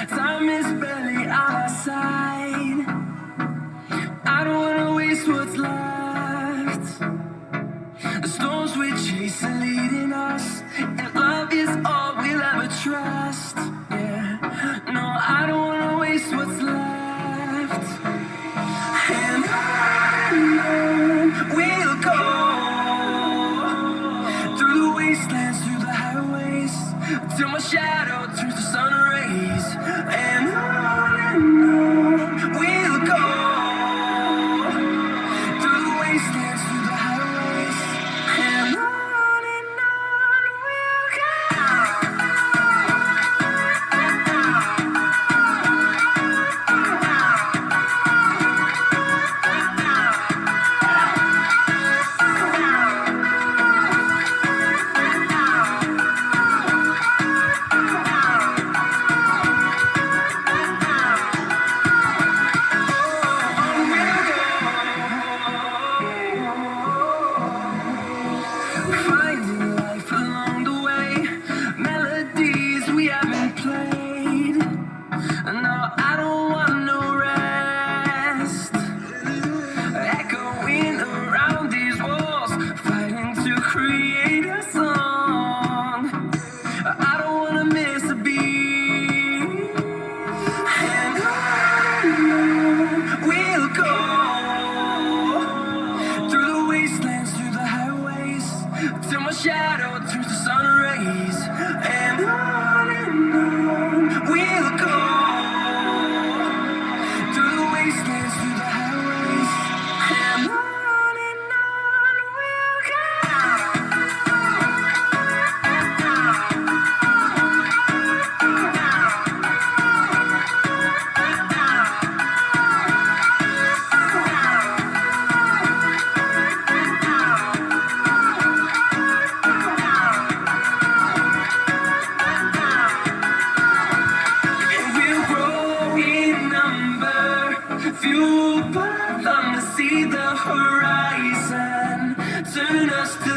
Time is barely on our side. I don't wanna waste what's left. The storms we chase are leading us, and love is all we'll ever trust. Yeah, no, I don't wanna waste what's left. And on we'll go, through the wastelands, through the highways, till my shadow turns to sun rays. And on we'll go, through the wastelands, through the highways, and on we'll go. Finding life along the way, melodies we haven't played. No, I don't want no rest. Echoing around these walls, fighting to create a song. I don't wanna miss a beat. And on we'll go, through the wastelands, through the highways, till my shadow turns to sun rays. And on we'll go, through the wastelands, through the highways, and on we'll go. We'll grow in number, fueled by them to see the horizon, turn us to